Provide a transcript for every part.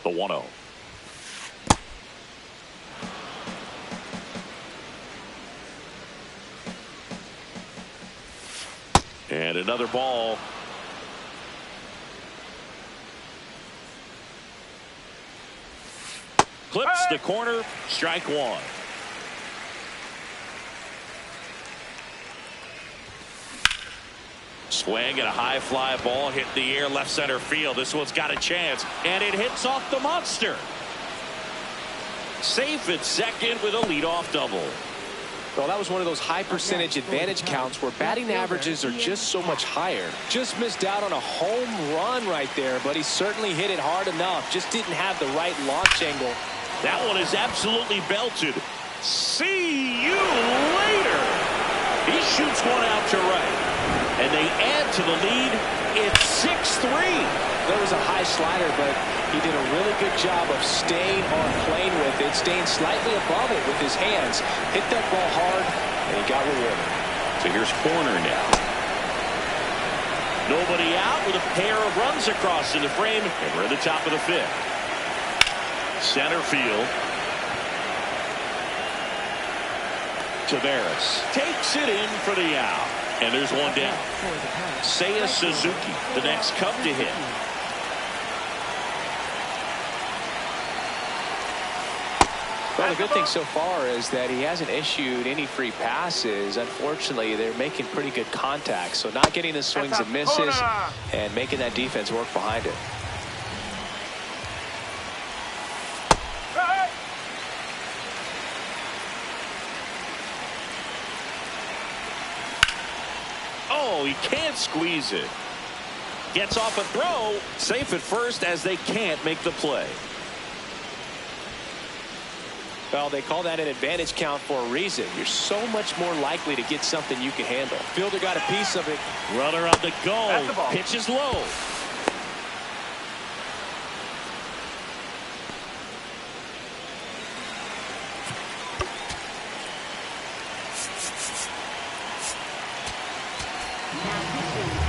The 1-0. And another ball. Clips the corner. Strike one. Swing and a high fly ball hit the air left center field. This one's got a chance, and it hits off the monster. Safe at second with a leadoff double. Well, that was one of those high percentage advantage counts where batting averages are just so much higher. Just missed out on a home run right there, but he certainly hit it hard enough. Just didn't have the right launch angle. That one is absolutely belted. See you later. He shoots one out to right, and they add to the lead. It's 6-3. There was a high slider, but he did a really good job of staying on plane with it, staying slightly above it with his hands. Hit that ball hard, and he got rewarded. So here's corner now. Nobody out with a pair of runs across in the frame, and we're at the top of the fifth. Center field. Tavares takes it in for the out. And there's one down. Seiya Suzuki, the next Cub to hit. Well, the good thing so far is that he hasn't issued any free passes. Unfortunately, they're making pretty good contact. So not getting the swings and misses and making that defense work behind it. Oh, he can't squeeze it. Gets off a throw. Safe at first as they can't make the play. Well, they call that an advantage count for a reason. You're so much more likely to get something you can handle. Fielder got a piece of it. Runner on the go. Pitch is low.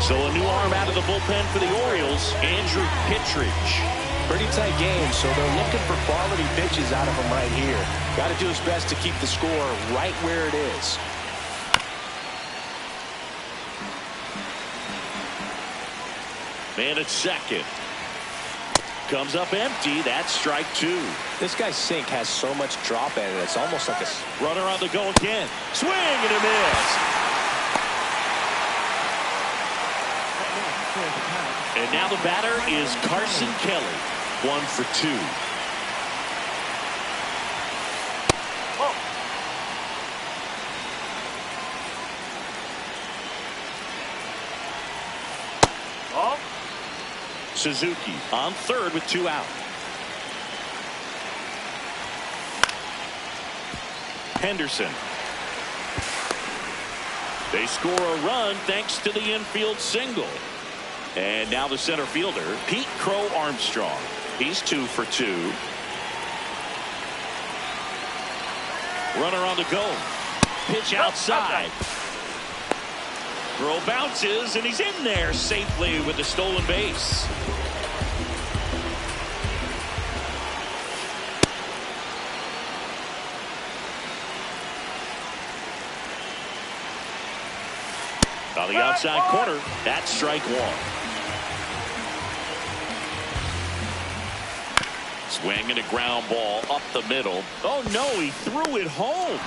So a new arm out of the bullpen for the Orioles, Andrew Kittredge. Pretty tight game, so they're looking for quality pitches out of him right here. Got to do his best to keep the score right where it is. Man at second. Comes up empty. That's strike two. This guy's sink has so much drop in it. It's almost like a runner on the go again. Swing and a miss. And now the batter is Carson Kelly. 1 for 2. Suzuki on third with 2 out. Henderson. They score a run thanks to the infield single. And now the center fielder, Pete Crow Armstrong. He's 2 for 2. Runner on the go. Pitch outside. Throw bounces, and he's in there safely with the stolen base. On the outside corner, that's strike one. Swing and a ground ball up the middle. Oh no, he threw it home.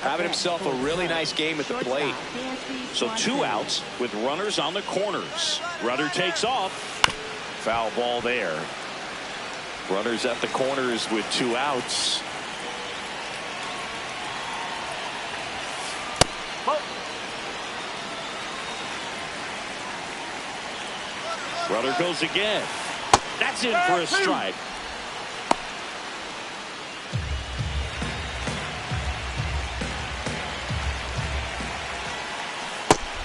Having himself a really nice game at the plate. So 2 outs with runners on the corners. Runner takes off. Foul ball there. Runners at the corners with 2 outs. Runner goes again. That's in for a strike.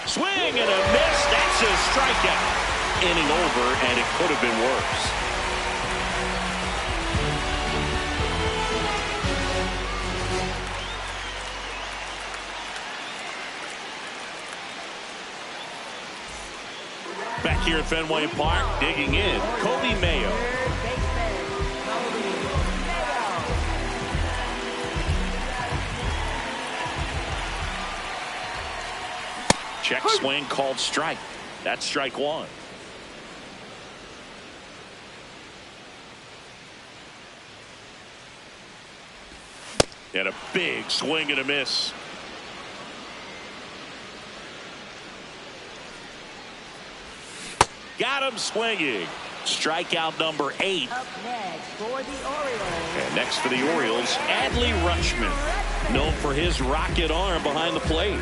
Swing and a miss. That's a strikeout. Inning over, and it could have been worse. Back here at Fenway Park, digging in, Kobe Mayo. Check swing called strike. That's strike one. And a big swing and a miss. Got him swinging. Strikeout number 8. Up next for the Orioles. And next for the Orioles, Adley Rutschman, known for his rocket arm behind the plate.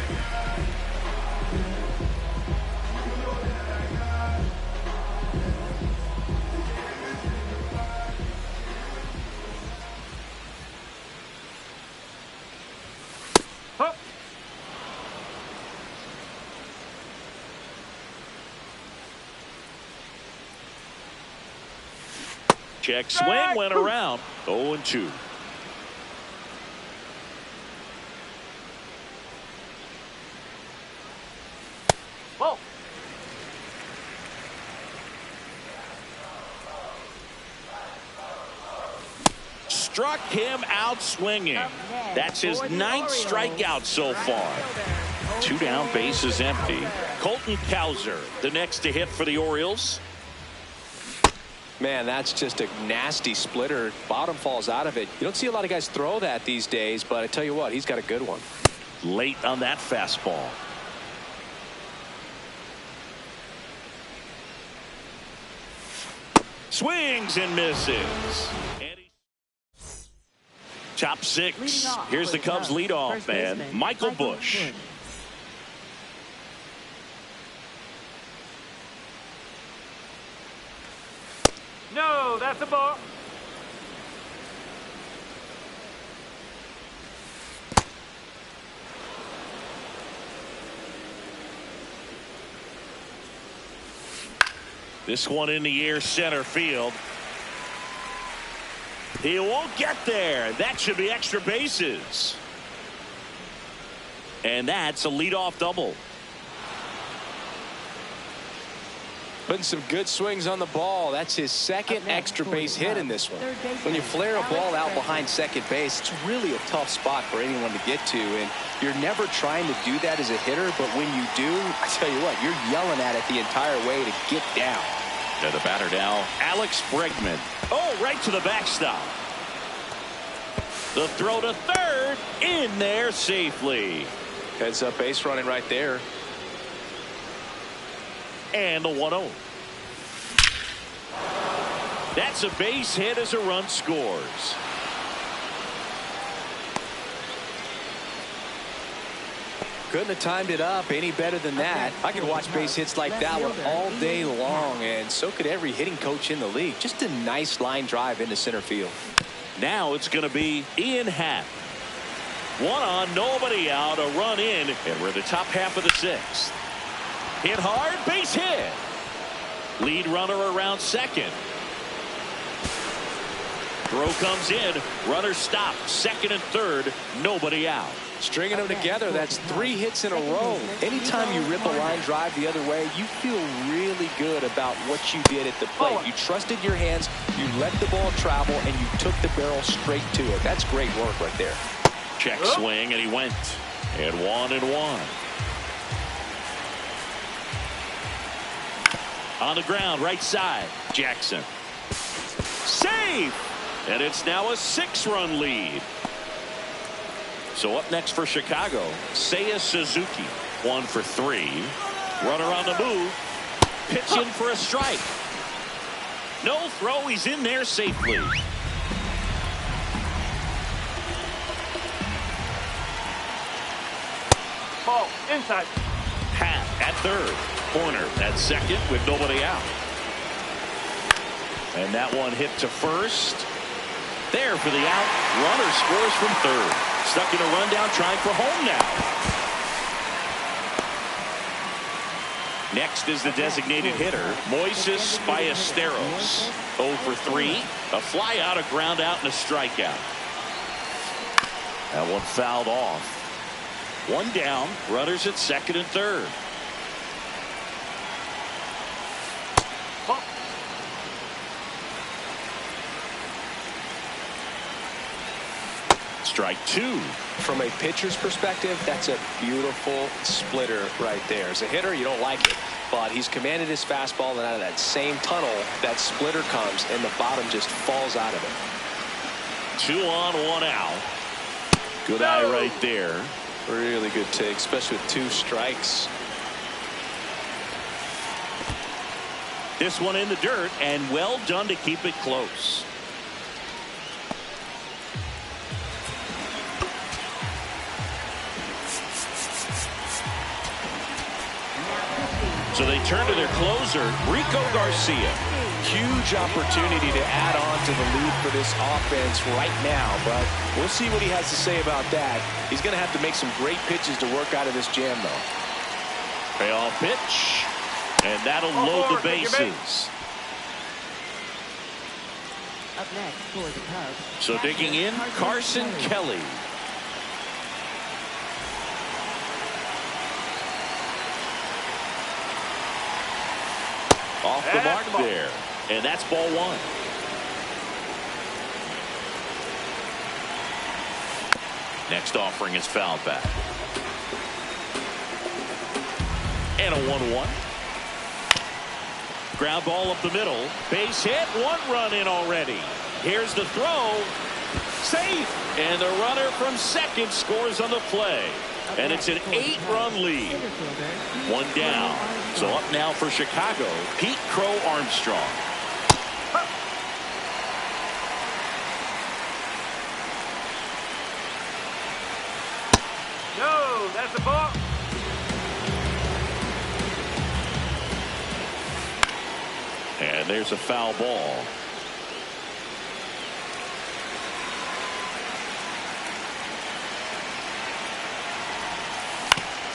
Check swing went around. 0-2. Whoa. Struck him out swinging. That's his 9th strikeout so far. 2 down, bases empty. Colton Cowser, the next to hit for the Orioles. Man, that's just a nasty splitter. Bottom falls out of it. You don't see a lot of guys throw that these days, but I tell you what, he's got a good one. Late on that fastball. Swings and misses. Top 6. Here's the Cubs leadoff man, Michael Busch. No, that's a ball. This one in the air, center field. He won't get there. That should be extra bases. And that's a leadoff double. Putting some good swings on the ball. That's his second extra base hit in this one. When you flare a ball out behind second base, it's really a tough spot for anyone to get to, and you're never trying to do that as a hitter, but when you do, I tell you what, you're yelling at it the entire way to get down. To the batter now, Alex Bregman. Oh, right to the backstop. The throw to third, in there safely. Heads up base running right there. And the 1-0. That's a base hit as a run scores. Couldn't have timed it up any better than that. I could watch base hits like that one all day long, and so could every hitting coach in the league. Just a nice line drive into center field. Now it's going to be Ian Happ. 1 on, nobody out, a run in, and we're in the top half of the 6th. Hit hard, base hit. Lead runner around second. Throw comes in, runner stopped, second and third, nobody out. Stringing them together, that's 3 hits in a row. Anytime you rip a line drive the other way, you feel really good about what you did at the plate. You trusted your hands, you let the ball travel, and you took the barrel straight to it. That's great work right there. Check swing, and he went. And 1-1. On the ground, right side, Jackson. Save! And it's now a 6-run lead. So up next for Chicago, Seiya Suzuki. 1 for 3. Runner on the move. Pitching for a strike. No throw, he's in there safely. Ball, inside. Pat at third. Corner at second with nobody out. And that one hit to first. There for the out. Runner scores from third. Stuck in a rundown, trying for home now. Next is the designated hitter, Moises Ballesteros. 0 for 3. A fly out, a ground out, and a strikeout. That one fouled off. 1 down, runners at second and third. Ball. Strike two. From a pitcher's perspective, that's a beautiful splitter right there. As a hitter, you don't like it, but he's commanded his fastball, and out of that same tunnel, that splitter comes, and the bottom just falls out of it. 2 on, 1 out. Good eye right there. Really good take, especially with 2 strikes. This one in the dirt, and well done to keep it close. So they turn to their closer, Rico Garcia. Huge opportunity to add on to the lead for this offense right now, but we'll see what he has to say about that. He's going to have to make some great pitches to work out of this jam, though. Payoff pitch, and that'll load the bases. Up next for the Cubs. So digging in, Carson Kelly. Off the mark there, and that's ball 1. Next offering is foul back. And a 1-1. Ground ball up the middle. Base hit. 1 run in already. Here's the throw. Safe. And the runner from second scores on the play. And it's an 8-run lead. 1 down. So up now for Chicago, Pete Crow Armstrong. No, that's a ball. And there's a foul ball.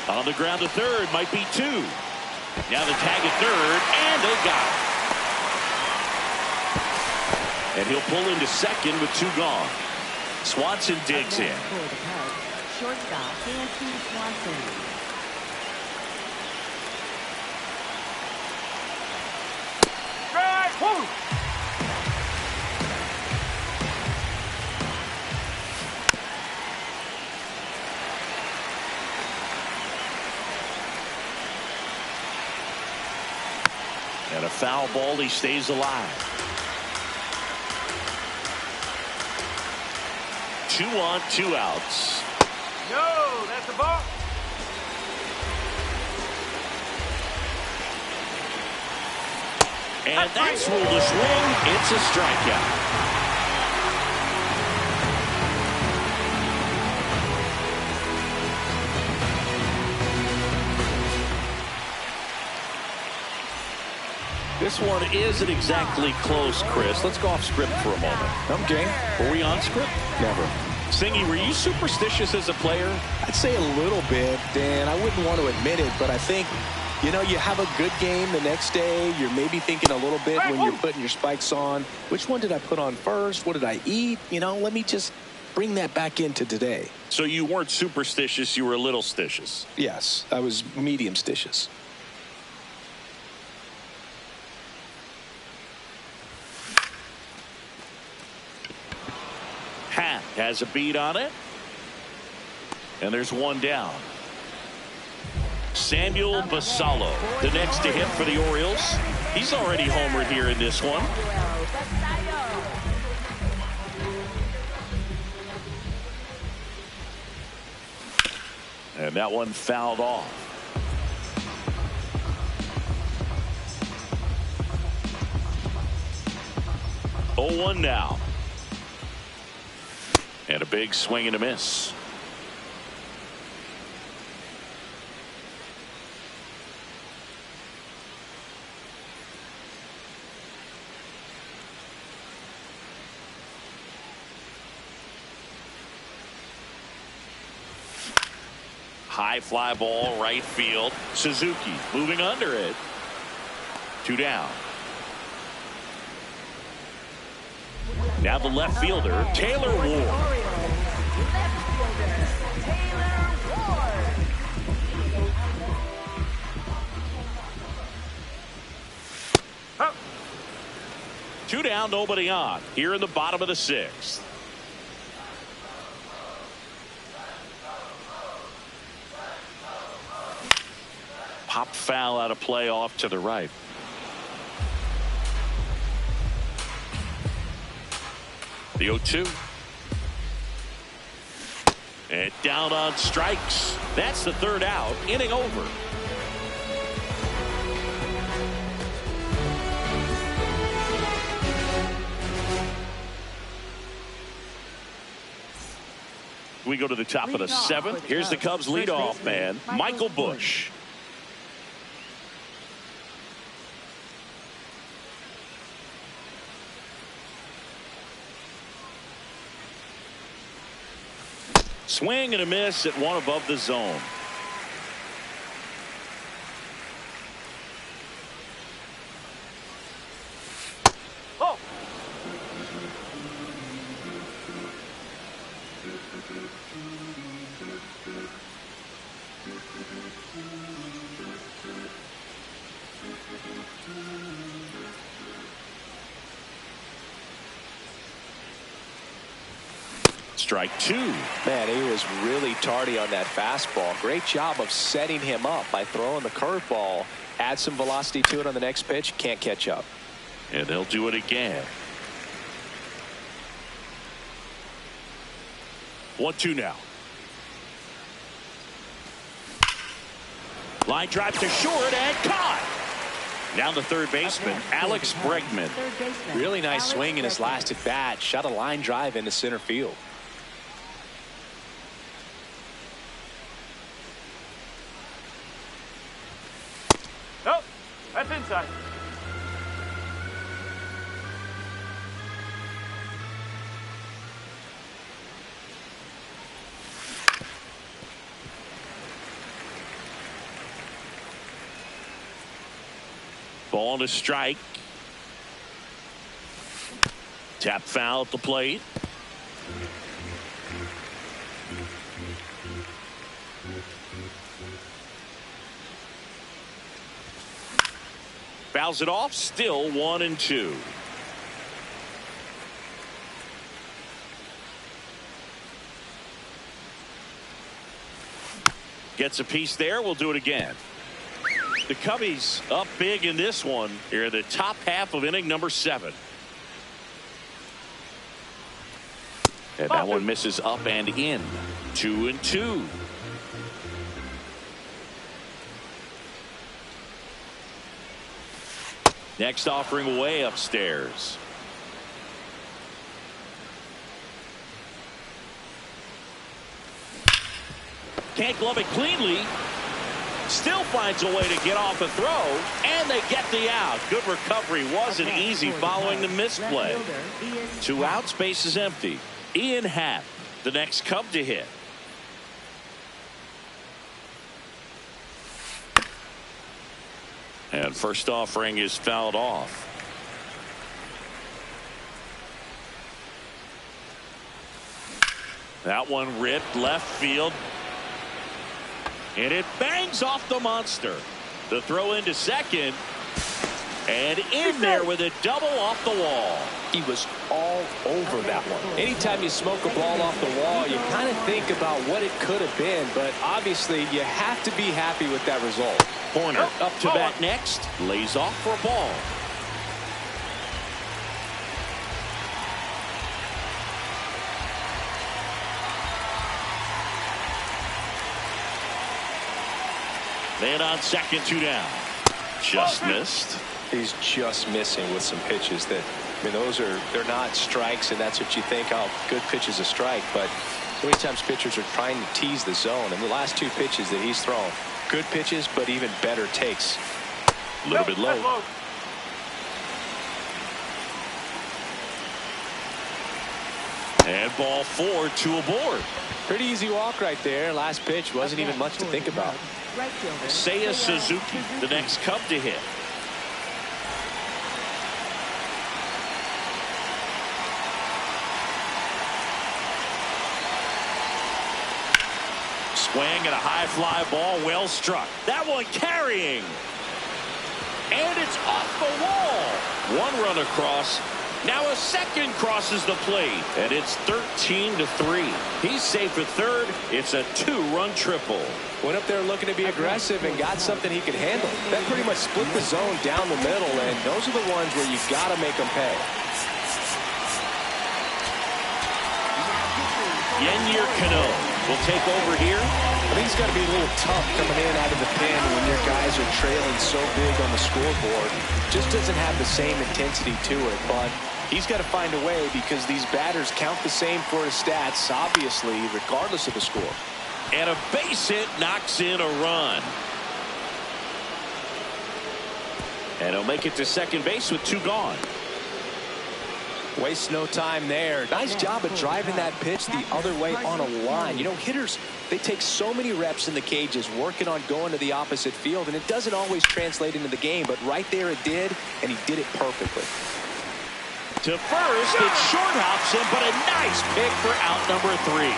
On the ground to third, might be 2. Now the tag at third, and they got it. And he'll pull into second with 2 gone. Swanson digs in. For the Cubs, shortstop Nancy Swanson. Strike. Woo. And a foul ball, he stays alive. 2 on, 2 outs. No, that's a ball. And that's ruled a swing. It's a strikeout. This one isn't exactly close, Chris. Let's go off script for a moment. I'm game. Were we on script? Never. Singy, were you superstitious as a player? I'd say a little bit, Dan. I wouldn't want to admit it, but I think, you know, you have a good game the next day. You're maybe thinking a little bit when you're putting your spikes on. Which one did I put on first? What did I eat? You know, let me just bring that back into today. So you weren't superstitious, you were a little stitious. Yes, I was medium stitious. Hat has a beat on it. And there's 1 down. Samuel Basallo, the next to hit for the Orioles. He's already homered here in this one. And that one fouled off. Oh, 1 now. And a big swing and a miss. High fly ball, right field. Suzuki moving under it. 2 down. Now the left fielder, Taylor Ward. 2 down, nobody on here in the bottom of the 6th. Pop foul out of play off to the right. The 0-2. And down on strikes. That's the 3rd out. Inning over. We go to the top of the 7th. Here's the Cubs leadoff man, Michael Busch. Swing and a miss at one above the zone. Oh. Strike 2. Man, he was really tardy on that fastball. Great job of setting him up by throwing the curveball. Add some velocity to it on the next pitch. Can't catch up. And they'll do it again. 1-2 now. Line drive to short and caught. Now the third baseman, Alex Bregman. Really nice swing in his last at bat. Shot a line drive into center field. Nope. That's inside. Ball to strike. Tap foul at the plate. Fouls it off. Still 1-2. Gets a piece there. We'll do it again. The Cubbies up big in this one here, the top half of inning number 7. And that one misses up and in. 2-2. Next offering way upstairs. Can't glove it cleanly. Still finds a way to get off a throw, and they get the out. Good recovery. Wasn't easy following the misplay. 2 outs, base is empty. Ian Happ, the next Cub to hit. And first offering is fouled off. That one ripped left field. And it bangs off the monster. The throw into second. And in there with a double off the wall. He was all over that one. Anytime you smoke a ball off the wall, you kind of think about what it could have been. But obviously, you have to be happy with that result. Horner up to bat next. Lays off for a ball. Man on second, 2 down. Just missed. He's just missing with some pitches that, I mean, they're not strikes, and that's what you think, oh, good pitch is a strike. But so many times pitchers are trying to tease the zone, and the last 2 pitches that he's thrown, good pitches, but even better takes. A little bit low. And ball 4, 2 aboard. Pretty easy walk right there. Last pitch wasn't even much to think about. Seiya Suzuki, the next Cub to hit. Swing and a high fly ball, well struck. That one carrying. And it's off the wall. 1 run across, Now a second crosses the plate, and it's 13-3. He's safe for third. It's a 2-run triple. Went up there looking to be aggressive and got something he could handle. That pretty much split the zone down the middle, and those are the ones where you got to make them pay. Yennier Cano will take over here. I think it's got to be a little tough coming in out of the pen when your guys are trailing so big on the scoreboard. Just doesn't have the same intensity to it, but he's got to find a way because these batters count the same for his stats, obviously, regardless of the score. And a base hit knocks in a run. And he'll make it to second base with 2 gone. Waste no time there. Nice job of driving that pitch the other way on a line. You know, hitters, they take so many reps in the cages working on going to the opposite field, and it doesn't always translate into the game, but right there it did, and he did it perfectly. To first, it short hops him, but a nice pick for out number 3.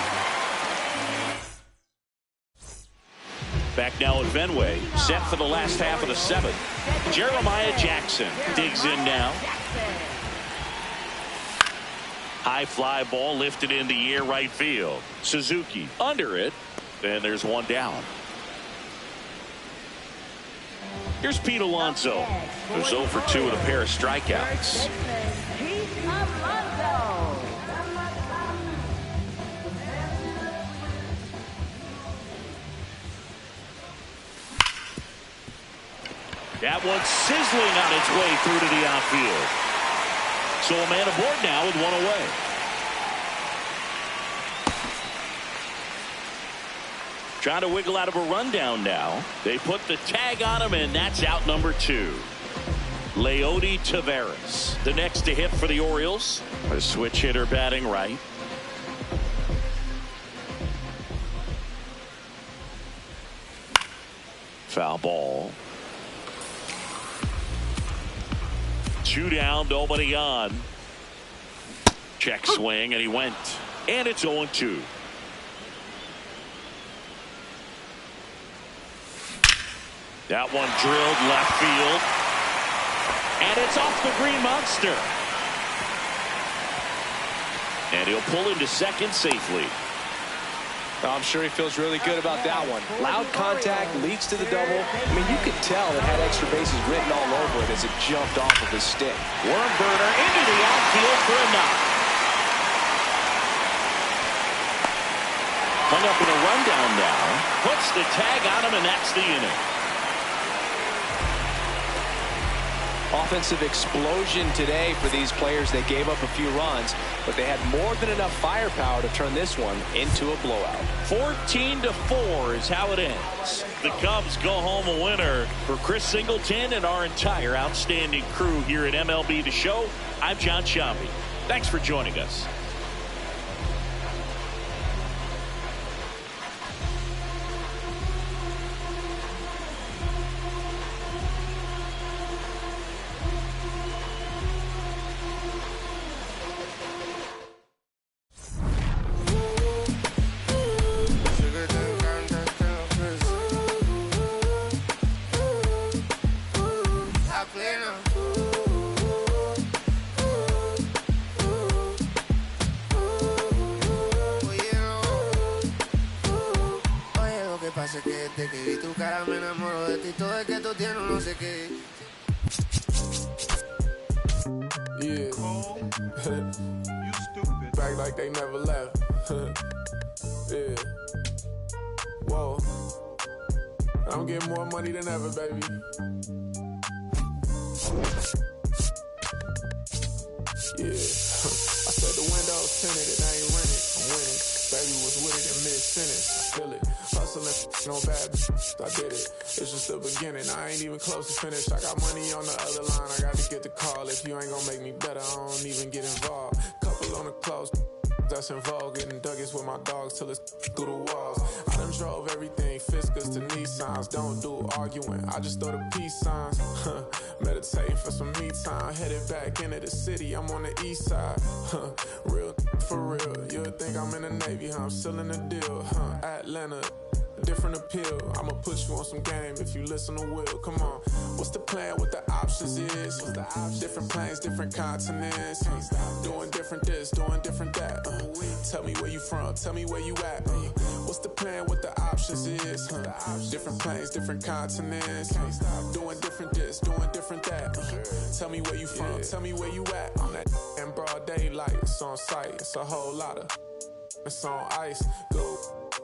Back now at Fenway, set for the last half of the 7th. Jeremiah Jackson digs in now. High fly ball lifted in the air right field. Suzuki under it, and there's 1 down. Here's Pete Alonso, who's 0 for 2 with a pair of strikeouts. That one's sizzling on its way through to the outfield. So a man aboard now with 1 away. Trying to wiggle out of a rundown now. They put the tag on him, and that's out number 2. Leody Taveras, the next to hit for the Orioles. A switch hitter batting right. Foul ball. 2 down, nobody on. Check swing, and he went. And it's 0-2. That one drilled left field. And it's off the Green Monster. And he'll pull into second safely. I'm sure he feels really good about that one. Loud contact leads to the double. I mean, you could tell it had extra bases written all over it as it jumped off of his stick. Worm burner into the outfield for a knock. Hung up in a rundown now. Puts the tag on him, and that's the inning. Offensive explosion today for these players. They gave up a few runs, but they had more than enough firepower to turn this one into a blowout. 14-4 is how it ends. The Cubs go home a winner. For Chris Singleton and our entire outstanding crew here at MLB The Show, I'm John Shambi. Thanks for joining us. pasa que desde que vi tu cara me enamoro de ti. Todo es que tú tienes no sé qué. Yeah. You stupid. Back like they never left. Yeah. Whoa. I'm getting more money than ever, baby. Yeah. I said the window's tinted and I ain't rented. I'm winning. Baby was with it in mid-sentence. I feel it. Hustling no bad. I did it. It's just the beginning. I ain't even close to finish. I got money on the other line. I got to get the call. If you ain't gonna make me better, I don't even get involved. Couple on the close. That's in vogue, getting Douglas with my dogs till it's through the walls. I done drove everything, Fiskas to Nissans. Don't do arguing, I just throw the peace signs. Meditating for some me time, headed back into the city, I'm on the east side. Real for real, you'll think I'm in the Navy, I'm still in the deal. Atlanta, different appeal. I'ma put you on some game if you listen to Will. Come on, what's the plan? What the options is? Different planes, different continents. Doing different this, doing different that. Tell me where you from, tell me where you at. What's the plan? What the options is? Different planes, different continents. Doing different this, doing different that. Tell me where you from, tell me where you at. I'm that in broad daylight, it's on sight, it's a whole lot of. It's on ice, go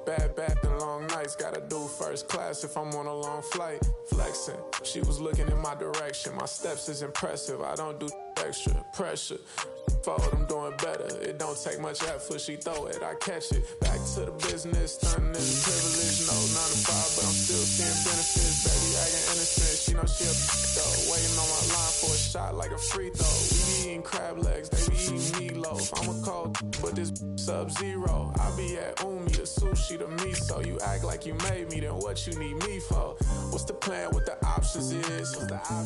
bad and long nights. Gotta do first class if I'm on a long flight. Flexing, she was looking in my direction. My steps is impressive, I don't do extra pressure. Forward, I'm doing better. It don't take much effort, she throw it, I catch it. Back to the business, stunning is a privilege. No 9 to 5, but I'm still seeing benefits. Baby acting innocent, she know she a though. Waiting on my line for a shot like a free throw. We be eating crab legs, they be eating meatloaf. I'm a cold, but this sub-zero. I be at Umi, the sushi, the miso. You act like you made me, then what you need me for? What's the plan? What the options is?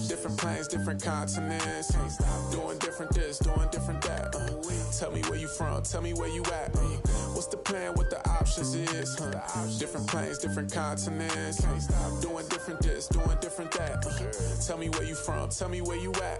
Different planes, different continents. Doing different this, doing different that. Tell me where you from, tell me where you at. What's the plan? What the options is? Different planes, different continents. Doing different this, doing different that. Tell me where you from, tell me where you at.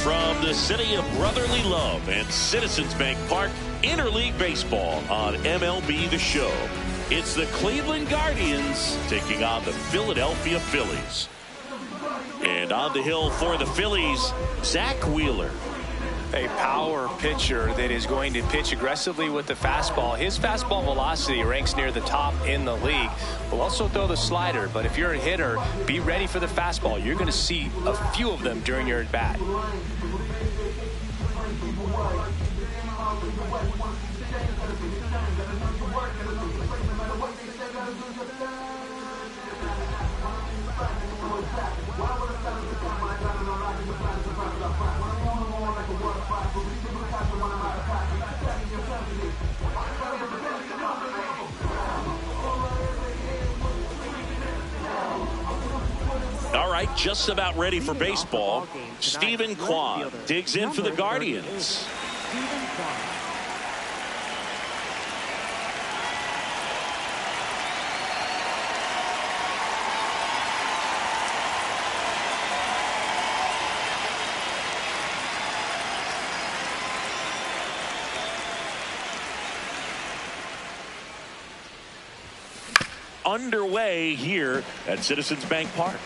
From the city of brotherly love and Citizens Bank Park, interleague baseball on MLB The Show. It's the Cleveland Guardians taking on the Philadelphia Phillies. And on the hill for the Phillies, Zach Wheeler. A power pitcher that is going to pitch aggressively with the fastball. His fastball velocity ranks near the top in the league. Will also throw the slider, but if you're a hitter, be ready for the fastball. You're going to see a few of them during your at-bat. All right, just about ready for baseball. Stephen Kwan digs in for the Guardians. Underway here at Citizens Bank Park.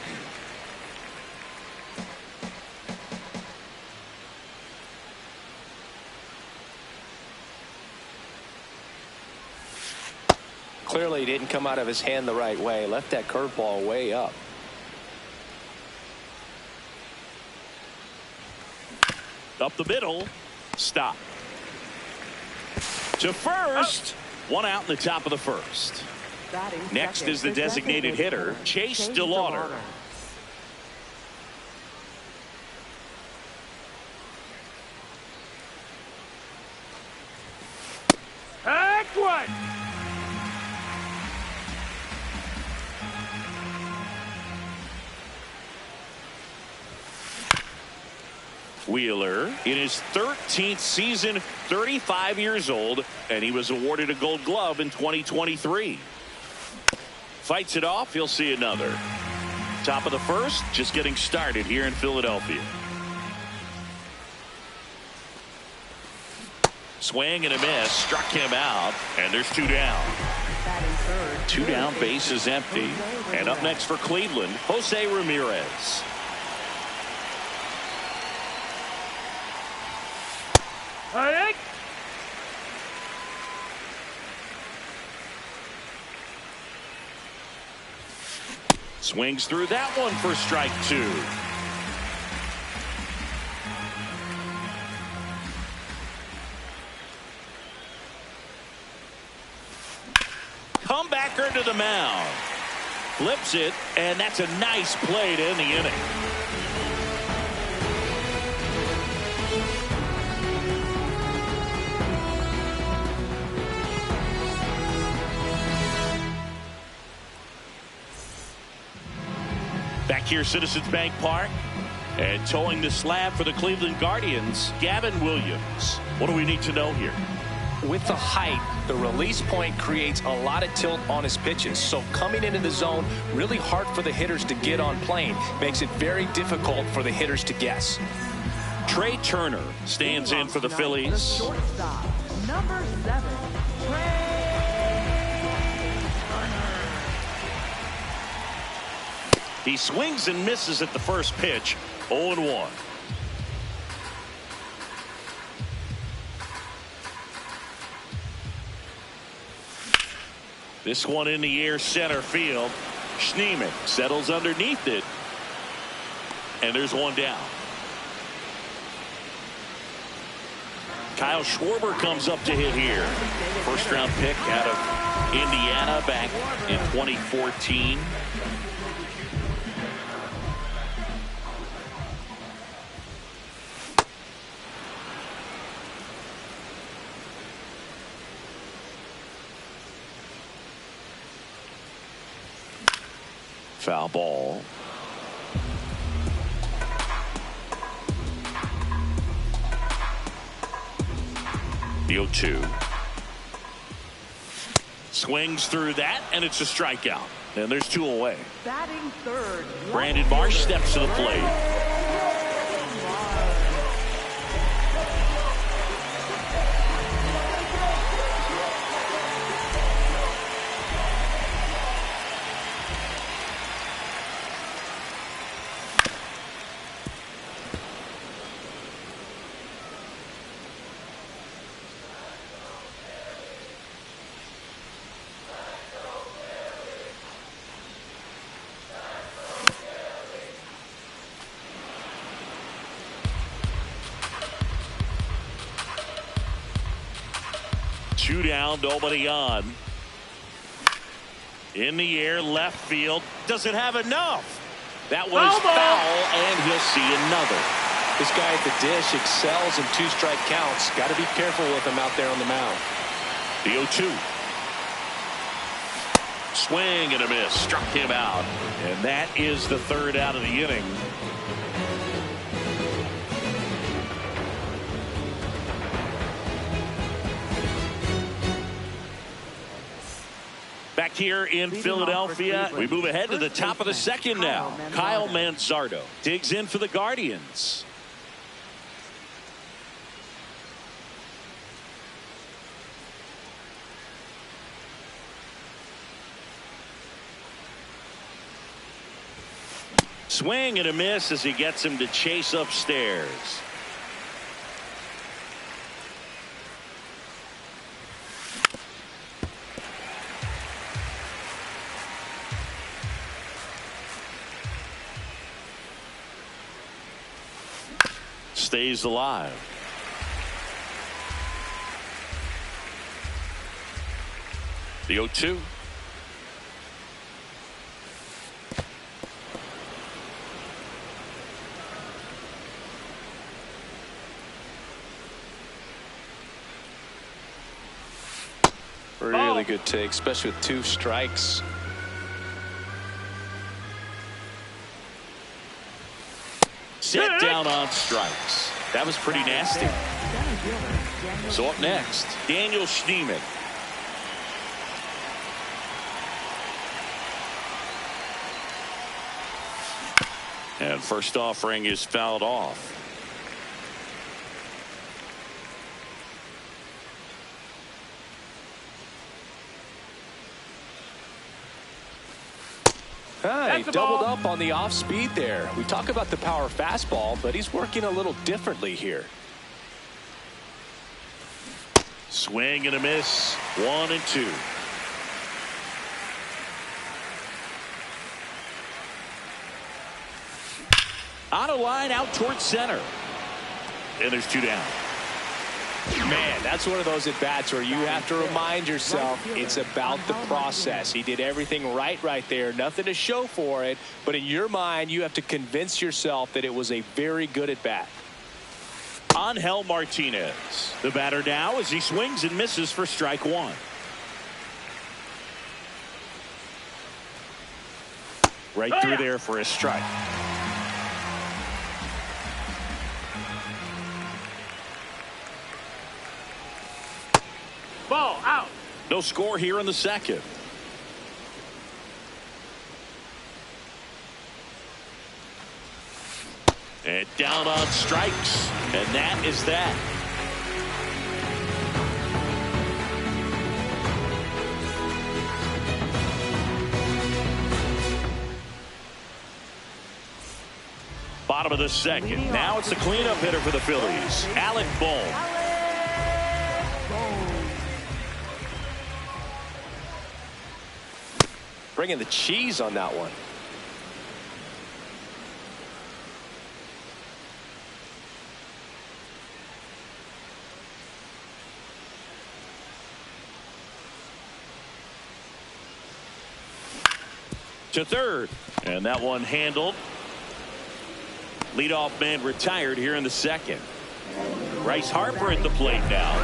Clearly didn't come out of his hand the right way. Left that curveball way up. Up the middle. Stop. To first. One out in the top of the first. Next is the designated hitter, Chase DeLauder. Act one. Wheeler in his 13th season, 35 years old, and he was awarded a Gold Glove in 2023. Fights it off. He'll see another. Top of the first, just getting started here in Philadelphia. Swing and a miss, struck him out, and there's 2 down. 2 down, base is empty. And up next for Cleveland, Jose Ramirez. Act. Swings through that one for strike 2. Comebacker to the mound. Flips it, and that's a nice play to end the inning. Back here, Citizens Bank Park, and towing the slab for the Cleveland Guardians, Gavin Williams. What do we need to know here? With the height, the release point creates a lot of tilt on his pitches. So coming into the zone, really hard for the hitters to get on plane. Makes it very difficult for the hitters to guess. Trey Turner stands in for the Phillies. Shortstop, number 7, Trey. He swings and misses at the first pitch. 0-1. This one in the air, center field. Schneemann settles underneath it. And there's 1 down. Kyle Schwarber comes up to hit here. First round pick out of Indiana back in 2014. Foul ball. The 0-2. Swings through that, and it's a strikeout. And there's 2 away. Batting third. Brandon Marsh steps to the plate. Two down, nobody on. In the air, left field. Doesn't have enough. That was foul, and he'll see another. This guy at the dish excels in 2-strike counts. Got to be careful with him out there on the mound. The 0-2. Swing and a miss. Struck him out. And that is the 3rd out of the inning. Back here in Philadelphia, we move ahead to the top of the 2nd now. Kyle Manzardo digs in for the Guardians. Swing and a miss as he gets him to chase upstairs. stays alive. The 0-2. Really good take, especially with 2 strikes. Set down on strikes. That was pretty nasty. So up next, Daniel Schneemann. And first offering is fouled off. He doubled up on the off speed there. We talk about the power fastball, but he's working a little differently here. Swing and a miss. 1-2. On a line out towards center. And there's 2 down. Man, that's one of those at-bats where you have to remind yourself it's about the process. He did everything right there. Nothing to show for it. But in your mind, you have to convince yourself that it was a very good at-bat. Angel Martinez. The batter now as he swings and misses for strike 1. Right through there for a strike. Ball out. No score here in the second. And down on strikes. And that is that. Bottom of the second. Now it's the cleanup hitter for the Phillies, Alec Bohm. Bringing the cheese on that one. To third. And that one handled. Leadoff man retired here in the second. Bryce Harper at the plate now.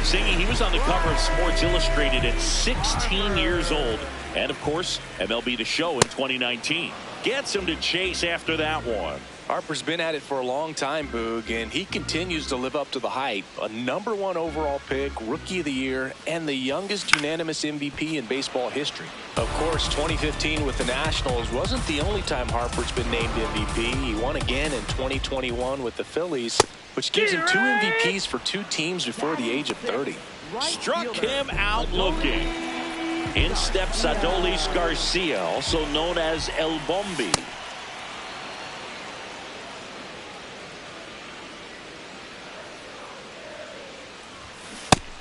Singing he was on the cover of Sports Illustrated at 16 years old. And, of course, MLB The Show in 2019. Gets him to chase after that one. Harper's been at it for a long time, Boog, and he continues to live up to the hype. A #1 overall pick, Rookie of the Year, and the youngest unanimous MVP in baseball history. Of course, 2015 with the Nationals wasn't the only time Harper's been named MVP. He won again in 2021 with the Phillies, which gives him 2 MVPs for 2 teams before the age of 30. Struck him out looking. In steps Adolis Garcia, also known as El Bombi.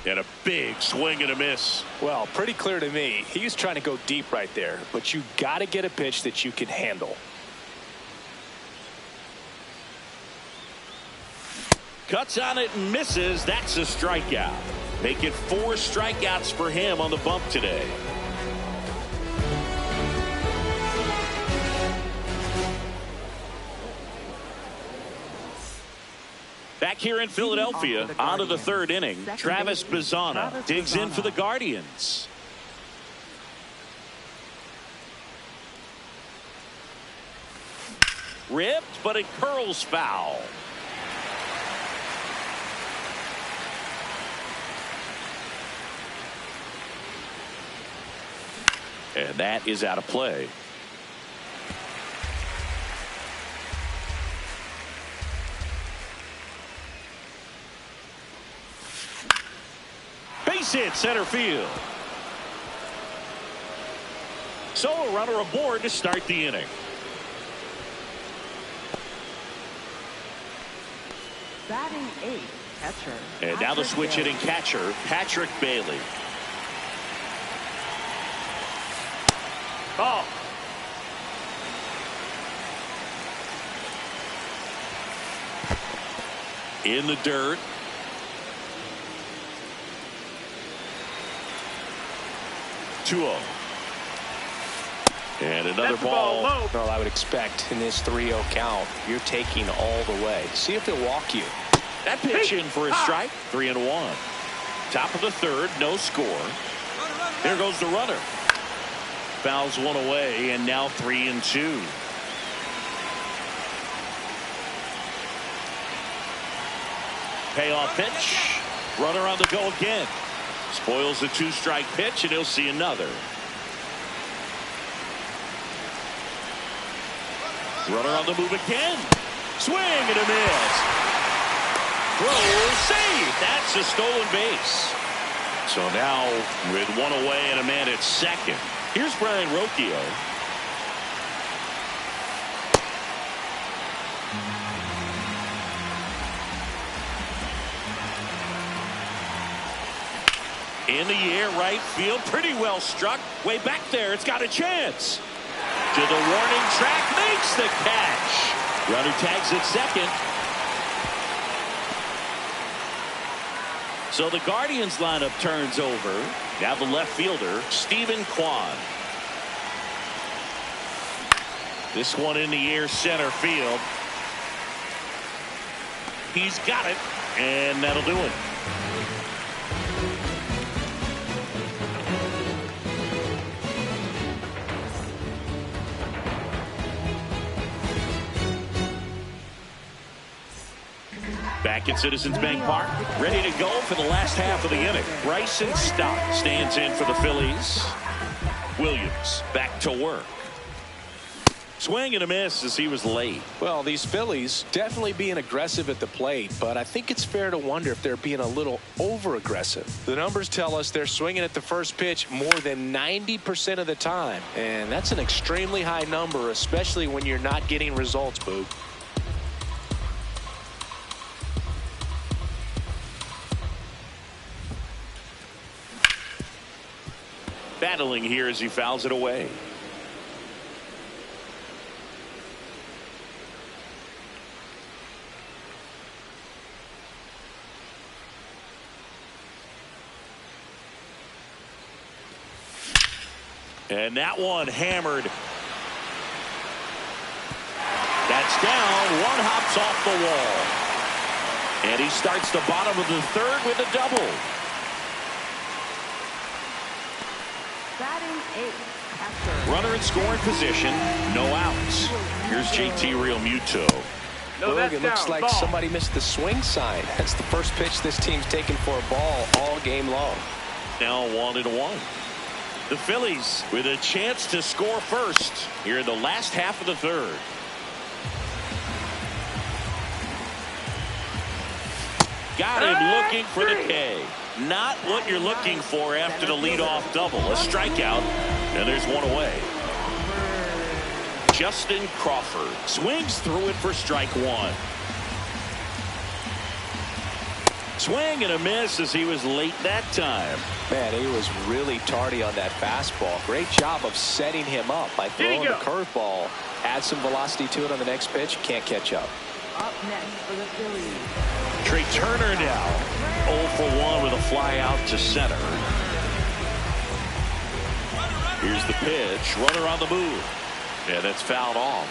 And a big swing and a miss. Well, pretty clear to me. He was trying to go deep right there, but you got to get a pitch that you can handle. Cuts on it and misses. That's a strikeout. Make it 4 strikeouts for him on the bump today. Back here in Philadelphia, on to the 3rd inning. Travis Bazzana digs in for the Guardians. Ripped, but it curls foul. And that is out of play. Base hit center field. So a runner aboard to start the inning. Batting 8th, catcher. And now the switch hitting catcher, Patrick Bailey. Ball. in the dirt. Two-0. And another ball. Well, I would expect in this 3-0 count, you're taking all the way. See if he'll walk you. That pitch in for a strike. 3-1. Top of the third, no score. There goes the runner. Fouls one away, and now 3-2. Payoff pitch. Runner on the go again. Spoils the 2-strike pitch, and he'll see another. Runner on the move again. Swing and a miss. Throw, save. That's a stolen base. So now with one away and a man at second. Here's Brian Rocchio. In the air, right field, pretty well struck. Way back there, it's got a chance. To the warning track, makes the catch. Runner tags at second. So the Guardians lineup turns over. Now the left fielder, Stephen Kwan. This one in the air, center field. He's got it, and that'll do it. Back at Citizens Bank Park, ready to go for the last half of the inning. Bryson Stott stands in for the Phillies. Williams back to work. Swing and a miss as he was late. Well, these Phillies definitely being aggressive at the plate, but I think it's fair to wonder if they're being a little over-aggressive. The numbers tell us they're swinging at the first pitch more than 90% of the time, and that's an extremely high number, especially when you're not getting results, Boog. Battling here as he fouls it away. And that one hammered. That's down. One hops off the wall. And he starts the bottom of the third with a double. Runner in scoring position, no outs. Here's JT Realmuto. It looks like somebody missed the swing sign. That's the first pitch this team's taken for a ball all game long. Now 1-1. The Phillies with a chance to score first here in the last half of the third. Got him looking for the K. Not what you're looking for after the leadoff double. A strikeout, and there's one away. Justin Crawford swings through it for strike one. Swing and a miss as he was late that time. Man, he was really tardy on that fastball. Great job of setting him up by throwing the curveball. Add some velocity to it on the next pitch. Can't catch up. Up next for the Phillies. Trey Turner now 0 for 1 with a fly out to center. Here's the pitch. Runner on the move. Yeah, that's fouled off.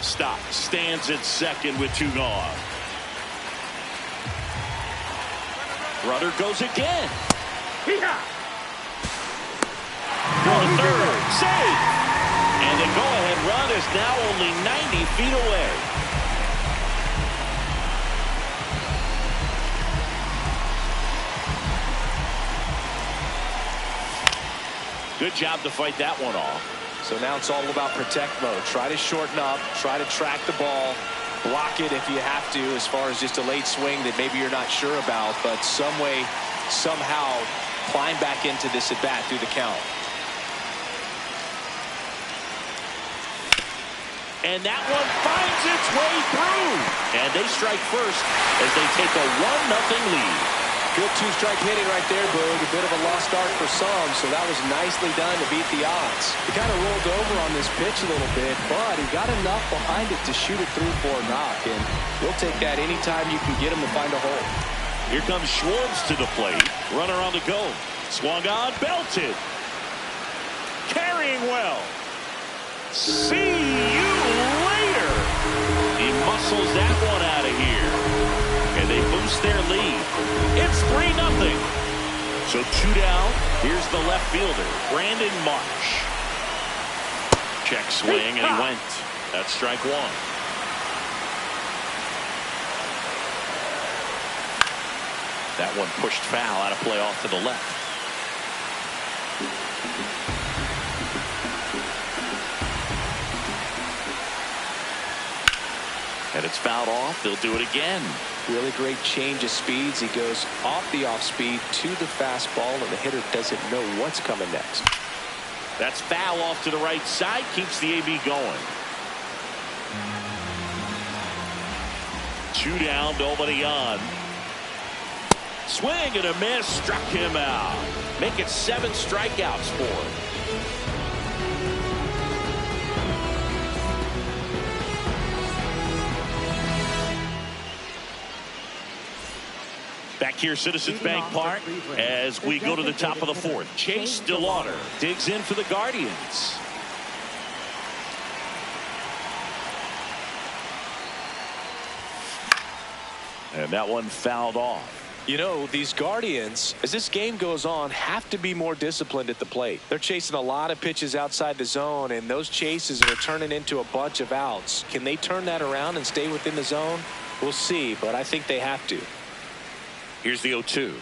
Stop. Stands at second with 2 gone. Runner goes again. Going to third. Save. And the go-ahead run is now only 90 feet away. Good job to fight that one off. So now it's all about protect mode. Try to shorten up. Try to track the ball. Block it if you have to, as far as just a late swing that maybe you're not sure about. But some way, somehow, climb back into this at bat through the count. And that one finds its way through. And they strike first as they take a 1-0 lead. Good two-strike hitting right there, Boog. A bit of a lost start for some, so that was nicely done to beat the odds. He kind of rolled over on this pitch a little bit, but he got enough behind it to shoot it through for a knock, and you'll take that anytime you can get him to find a hole. Here comes Schwartz to the plate. Runner on the go. Swung on, belted. Carrying well. See you later. He muscles that one out of here. And they boost their lead. It's 3-0. So 2 down. Here's the left fielder, Brandon Marsh. Check swing, and he went. That's strike one. That one pushed foul out of play off to the left. And it's fouled off. They'll do it again. Really great change of speeds. He goes off the off speed to the fastball, and the hitter doesn't know what's coming next. That's foul off to the right side. Keeps the AB going. 2 down, nobody on. Swing and a miss, struck him out. Make it 7 strikeouts for him. Back here, Citizens Bank Park, as we go to the top of the 4th. Chase DeLauder digs in for the Guardians. And that one fouled off. You know, these Guardians, as this game goes on, have to be more disciplined at the plate. They're chasing a lot of pitches outside the zone, and those chases are turning into a bunch of outs. Can they turn that around and stay within the zone? We'll see, but I think they have to. Here's the 0-2.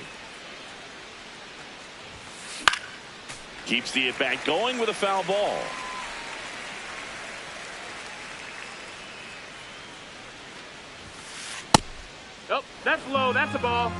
Keeps the at-bat going with a foul ball. Oh, that's low. That's a ball.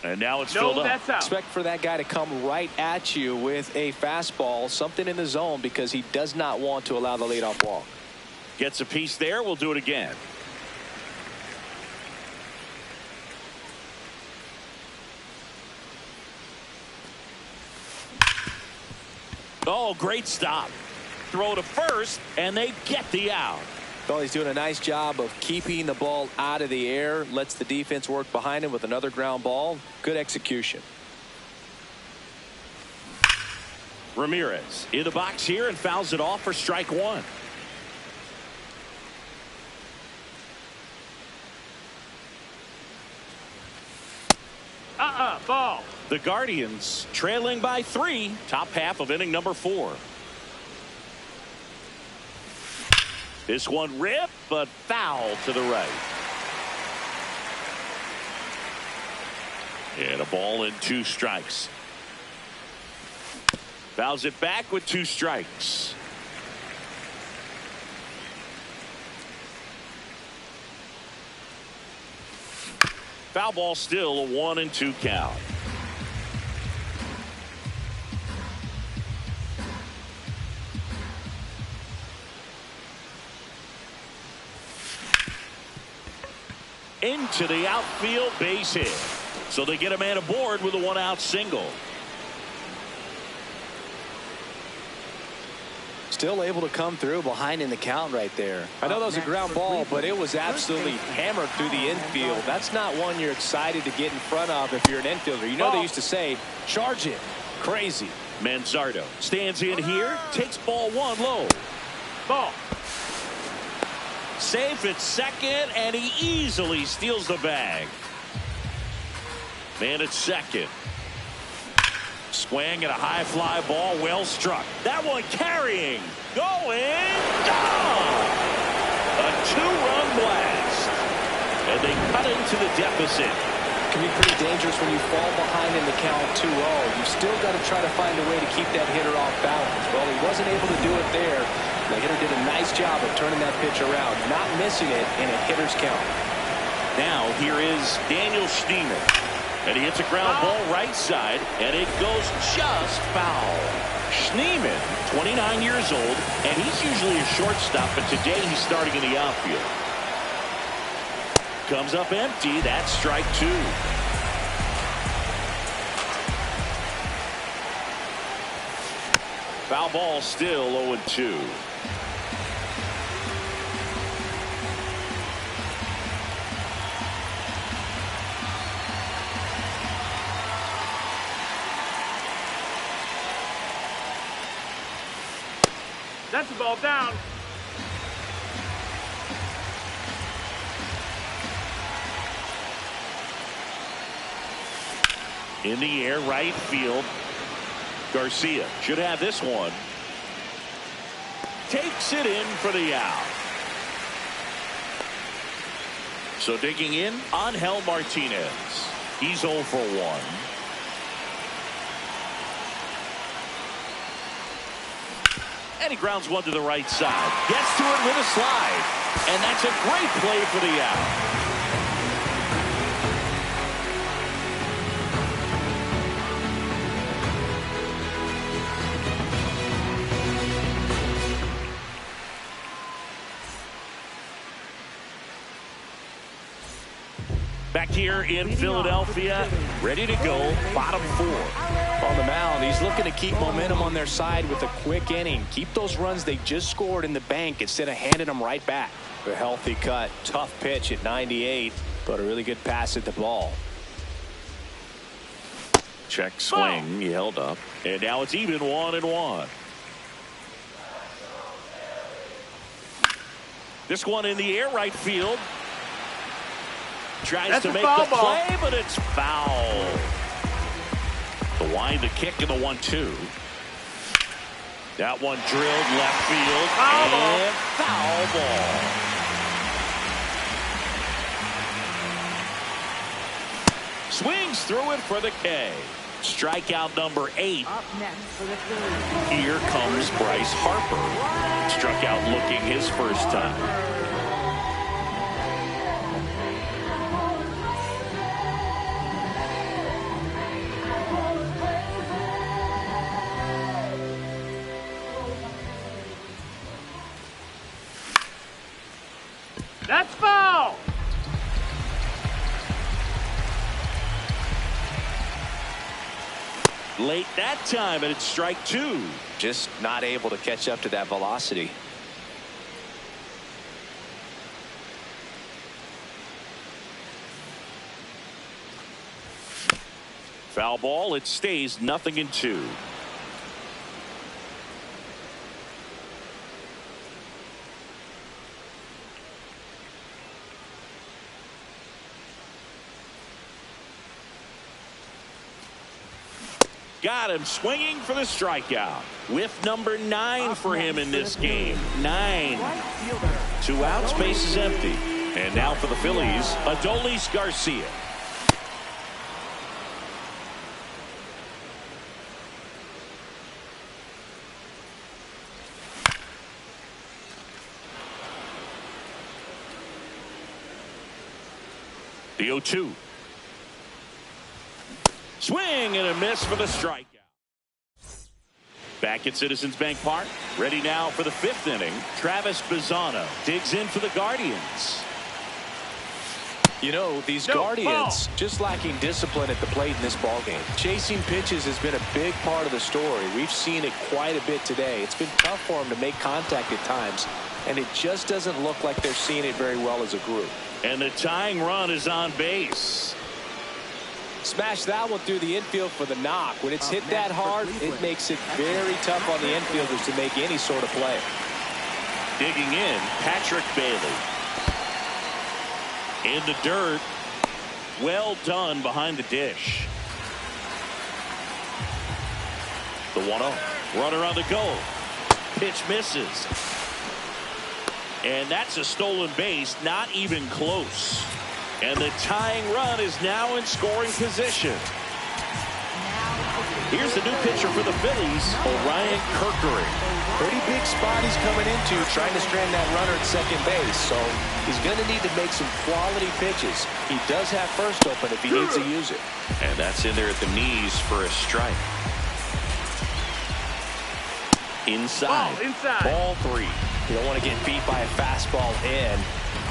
And now it's filled up. That's out. Expect for that guy to come right at you with a fastball, something in the zone, because he does not want to allow the leadoff walk. Gets a piece there. We'll do it again. Oh, great stop. Throw to first, and they get the out. Well, he's doing a nice job of keeping the ball out of the air. Lets the defense work behind him with another ground ball. Good execution. Ramirez in the box here and fouls it off for strike one. Ball. The Guardians trailing by 3. Top half of inning number 4. This one ripped, but foul to the right. And a ball and 2 strikes. Fouls it back with 2 strikes. Foul ball, still a 1-2 count. Into the outfield, base hit. So they get a man aboard with a 1-out single. Still able to come through behind in the count right there. I know that was a ground ball, but it was absolutely hammered through the infield. That's not one you're excited to get in front of if you're an infielder. You know they used to say, charge it. Crazy. Manzardo stands in here, takes ball 1 low. Ball. Safe at second, and he easily steals the bag. Man at second. Swing and a high fly ball, well struck. That one carrying, going, gone! A 2-run blast. And they cut into the deficit. Can be pretty dangerous when you fall behind in the count 2-0. You've still got to try to find a way to keep that hitter off balance. Well, he wasn't able to do it there. The hitter did a nice job of turning that pitch around, not missing it in a hitter's count. Now here is Daniel Schneemann. And he hits a ground ball right side, and it goes just foul. Schneemann, 29 years old, and he's usually a shortstop, but today he's starting in the outfield. Comes up empty. That's strike 2. Foul ball, still 0-2. That's the ball down. In the air, right field. Garcia should have this one. Takes it in for the out. So digging in, Angel Martinez. He's 0 for 1. And he grounds one to the right side. Gets to it with a slide. And that's a great play for the out. Back here in Philadelphia, ready to go, bottom 4. On the mound, he's looking to keep momentum on their side with a quick inning. Keep those runs they just scored in the bank instead of handing them right back. A healthy cut, tough pitch at 98, but a really good pass at the ball. Check swing, he held up, and now it's even 1-1. This one in the air, right field. Tries to make the play, but it's foul. The wind, the kick, and the 1-2. That one drilled left field. And foul ball. Swings through it for the K. Strikeout number 8. Up next for the Phillies. Here comes Bryce Harper. Struck out looking his first time. That's foul. Late that time, and it's strike 2. Just not able to catch up to that velocity. Foul ball, it stays 0-2. Got him swinging for the strikeout. Whiff number 9 for him in this game. 9. 2 outs, base is empty. And now for the Phillies, Adolis Garcia. The 0-2. Swing and a miss for the strikeout. Back at Citizens Bank Park. Ready now for the 5th inning. Travis Bazzano digs in for the Guardians. You know, these Guardians just lacking discipline at the plate in this ballgame. Chasing pitches has been a big part of the story. We've seen it quite a bit today. It's been tough for them to make contact at times, and it just doesn't look like they're seeing it very well as a group. And the tying run is on base. Smash that one through the infield for the knock. When it's hit that hard, it makes it very tough on the infielders to make any sort of play. Digging in, Patrick Bailey. In the dirt. Well done behind the dish. The 1-0. Runner on the go. Pitch misses. And that's a stolen base, not even close. And the tying run is now in scoring position. Now Here's the new pitcher for the Phillies, Orion Kerkering. Pretty big spot he's coming into, trying to strand that runner at second base. So he's going to need to make some quality pitches. He does have first open if he needs to use it. And that's in there at the knees for a strike. Inside. Ball 3. You don't want to get beat by a fastball in.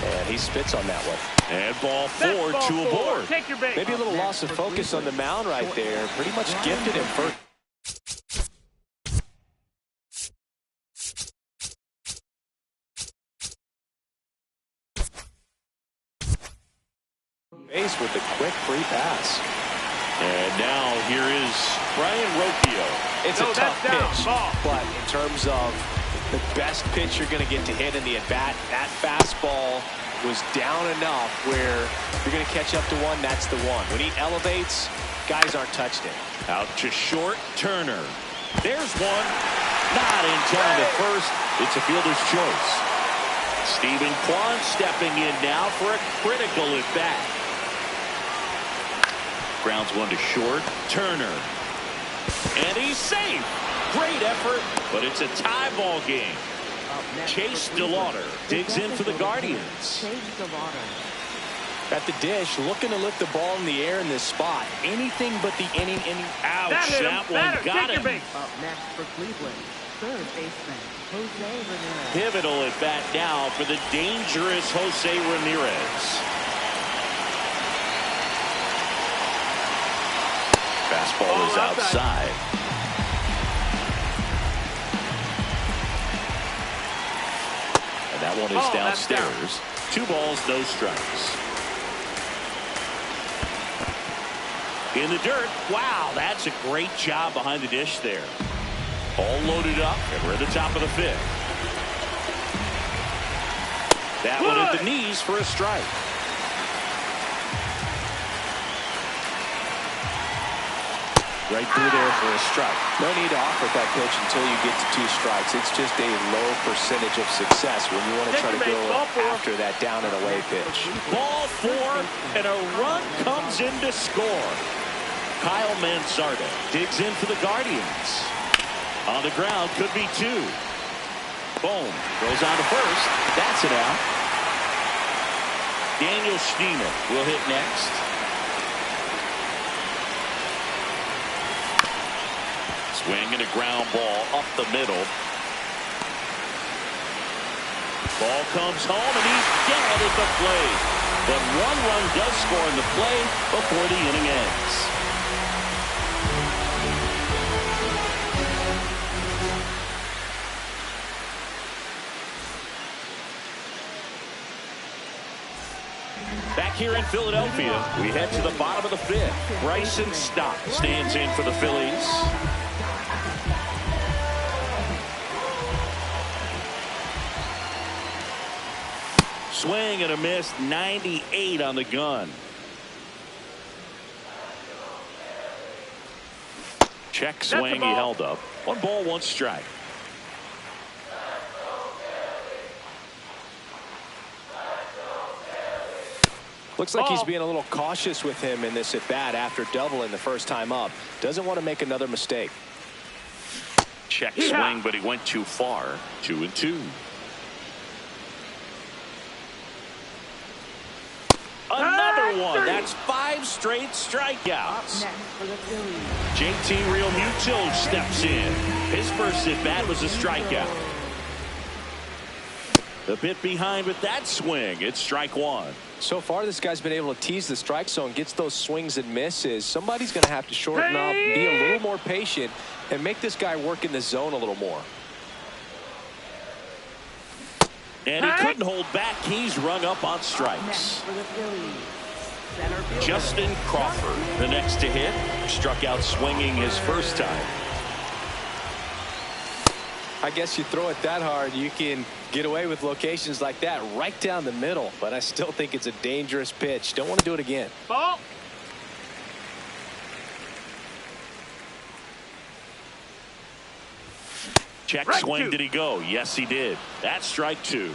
And he spits on that one. And ball 4 to a board. Take your base. Maybe a little loss of focus on the mound right there. Pretty much gifted him first. Base with the quick free pass. And now here is Brian Rocchio. It's a tough pitch, but in terms of the best pitch you're going to get to hit in the at-bat, that fastball was down enough where you're going to catch up to one, that's the one. When he elevates, guys aren't touched it. Out to short, Turner. There's one. Not in time at first. It's a fielder's choice. Stephen Kwan stepping in now for a critical at-bat. Grounds one to short. Turner. And he's safe. Great effort, but it's a tie ball game. Chase DeLauder digs in for the Guardians. At the dish, looking to lift the ball in the air in this spot. Anything but the inning. Ouch, that one got him. Up next for Cleveland, third baseman Jose Ramirez. Pivotal at bat now for the dangerous Jose Ramirez. Fastball is outside. And that one is downstairs. 2 balls, no strikes. In the dirt. Wow, that's a great job behind the dish there. All loaded up, and we're at the top of the 5th. That one at the knees for a strike. Right through there for a strike. No need to offer that pitch until you get to 2 strikes. It's just a low percentage of success when you want to try to go after that down and away pitch. Ball 4, and a run comes in to score. Kyle Mansarda digs in for the Guardians. On the ground, could be 2. Boom. Goes on to first. That's it out. Daniel Schneemann will hit next. Swing and a ground ball up the middle. Ball comes home, and he's dead at the plate. But 1 run does score in the play before the inning ends. Back here in Philadelphia, we head to the bottom of the 5th. Bryson Stott stands in for the Phillies. Swing and a miss, 98 on the gun. Check swing, he held up. 1 ball, 1 strike. Looks like he's being a little cautious with him in this at bat after doubling the first time up. Doesn't want to make another mistake. Check swing, but he went too far. 2-2. Another one. That's 5 straight strikeouts. JT Realmuto steps in. His first at bat was a strikeout. A bit behind with that swing. It's strike 1. So far, this guy's been able to tease the strike zone, gets those swings and misses. Somebody's going to have to shorten up, be a little more patient, and make this guy work in the zone a little more. And he couldn't hold back. He's rung up on strikes. Justin Crawford, the next to hit, struck out swinging his first time. I guess you throw it that hard, you can get away with locations like that right down the middle. But I still think it's a dangerous pitch. Don't want to do it again. Ball. Check swing. Did he go? Yes, he did. That's strike 2.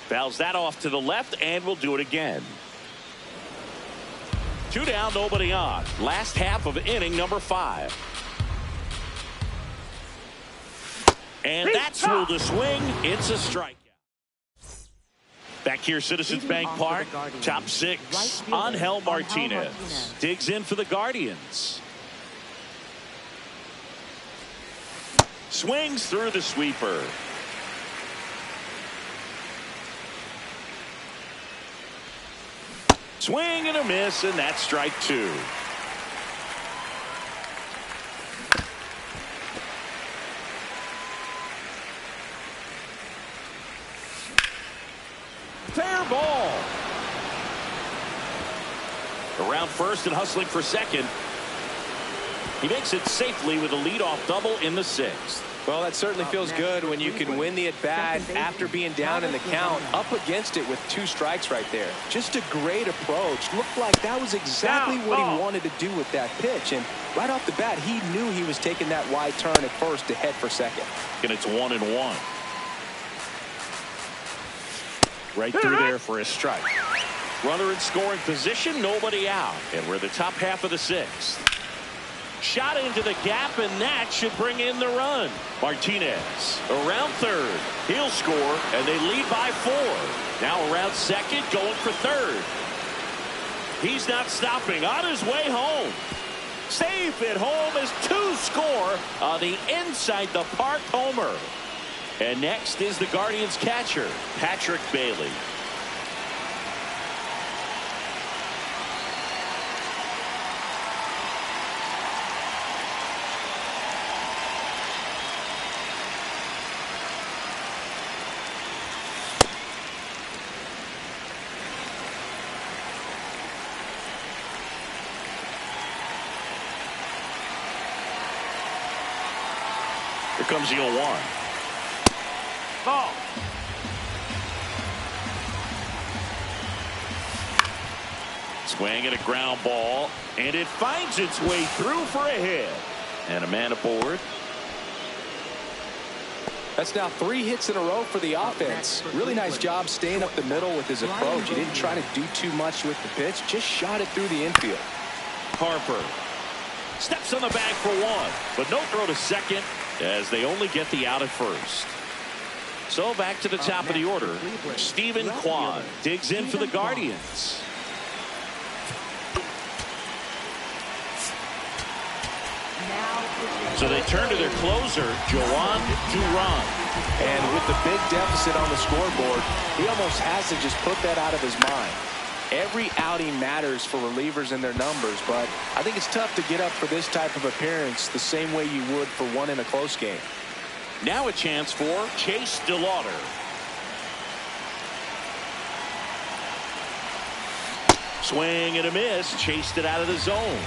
Fouls that off to the left, and we'll do it again. 2 down, nobody on. Last half of inning number 5. And that's ruled a swing. It's a strikeout. Back here, Citizens Bank Park, top 6. Angel Martinez digs in for the Guardians. Swings through the sweeper. Swing and a miss, and that's strike 2. Fair ball. Around first and hustling for second. He makes it safely with a leadoff double in the 6th. Well, that certainly feels good when you can win the at-bat after being down in the count, up against it with 2 strikes right there. Just a great approach. Looked like that was exactly what he wanted to do with that pitch. And right off the bat, he knew he was taking that wide turn at first to head for second. And it's 1-1. Right through there for a strike. Runner in scoring position, nobody out. And we're the top half of the 6th. Shot into the gap, and that should bring in the run. Martinez around third. He'll score, and they lead by 4. Now around second, going for third. He's not stopping. On his way home. Safe at home as 2 score on the inside the park homer. And next is the Guardians catcher, Patrick Bailey. Here comes the 0-1. Ball. Swing and a ground ball, and it finds its way through for a hit. And a man aboard. That's now 3 hits in a row for the offense. Really nice job staying up the middle with his approach. He didn't try to do too much with the pitch, just shot it through the infield. Harper steps on the bag for 1, but no throw to second as they only get the out at first. So back to the top of the order. Stephen Kwan digs in for the Guardians. So they turn to their closer, Joan Duran. And with the big deficit on the scoreboard, he almost has to just put that out of his mind. Every outing matters for relievers and their numbers, but I think it's tough to get up for this type of appearance the same way you would for one in a close game. Now a chance for Chase DeLauder. Swing and a miss, chased it out of the zone.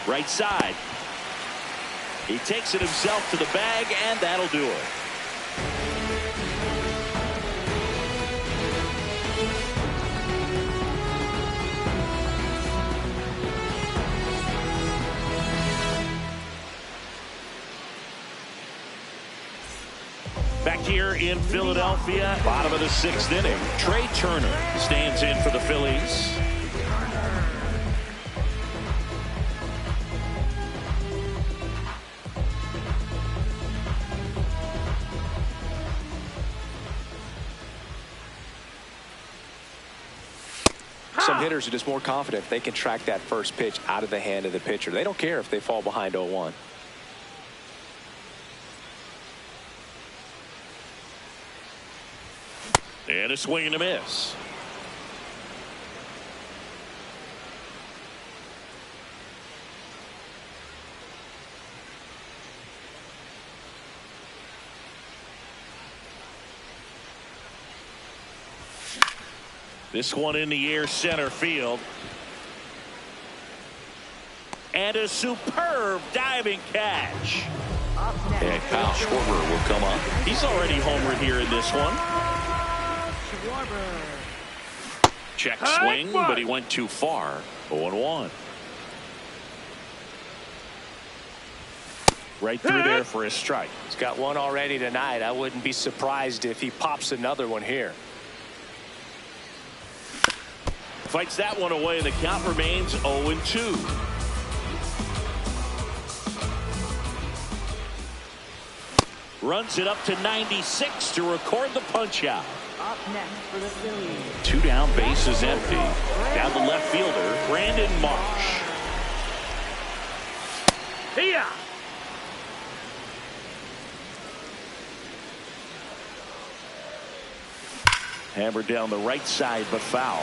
Right side. He takes it himself to the bag, and that'll do it. Back here in Philadelphia, bottom of the 6th inning, Trey Turner stands in for the Phillies. Some hitters are just more confident they can track that first pitch out of the hand of the pitcher. They don't care if they fall behind 0-1. And a swing and a miss. This one in the air, center field. And a superb diving catch. And Kyle Schwarber will come up. He's already homered here in this one. Check swing, but he went too far. 0-1. Right through there for a strike. He's got one already tonight. I wouldn't be surprised if he pops another one here. Fights that one away, and the count remains 0-2. Runs it up to 96 to record the punch out. Up next for the Phillies. 2 down, bases empty. Down the left fielder, Brandon Marsh. Here. Hammered down the right side, but foul.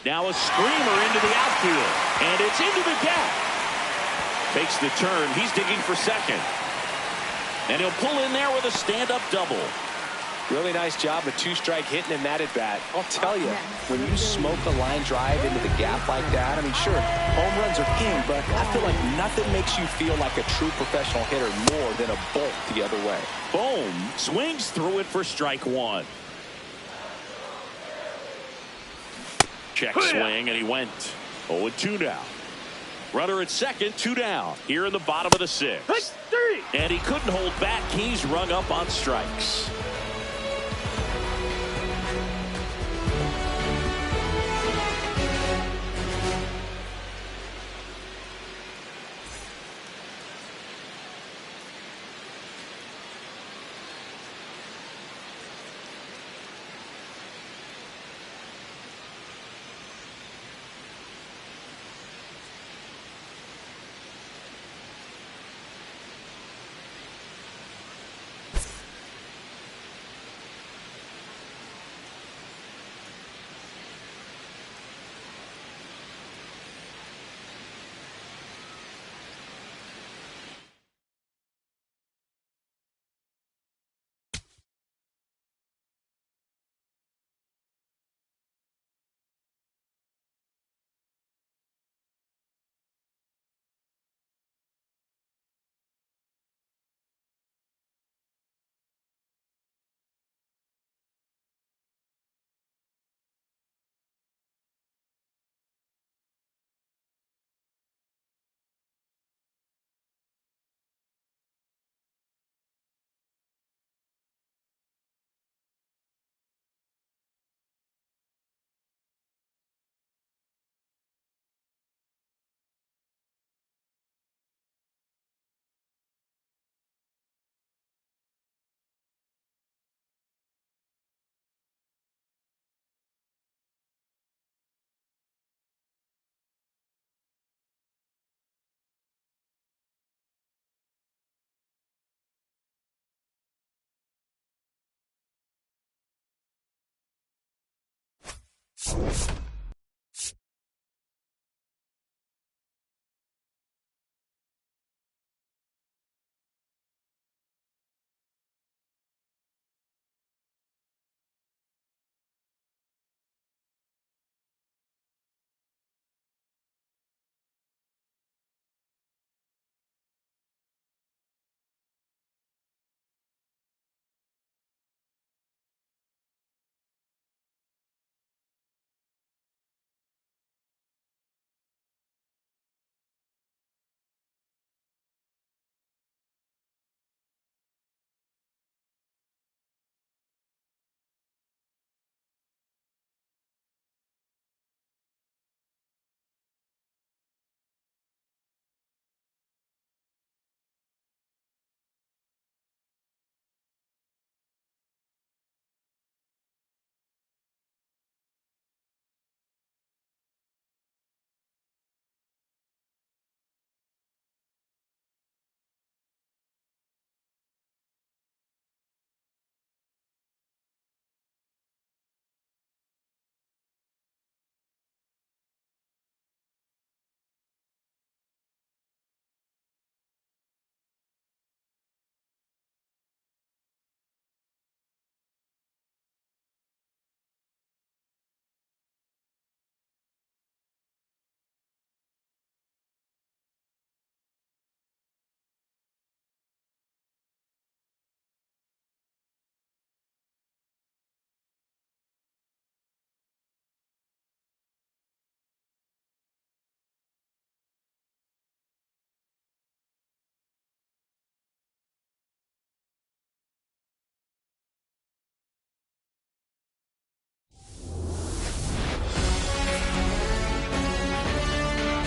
Now a screamer into the outfield, and it's into the gap. Takes the turn. He's digging for second. And he'll pull in there with a stand-up double. Really nice job of 2-strike hitting in that at bat. I'll tell you, when you smoke a line drive into the gap like that, I mean, sure, home runs are king, but I feel like nothing makes you feel like a true professional hitter more than a bolt the other way. Bohm swings through it for strike 1. Check swing, and he went 0-2 now. Runner at second, 2 down. Here in the bottom of the 6th. And he couldn't hold back. He's rung up on strikes.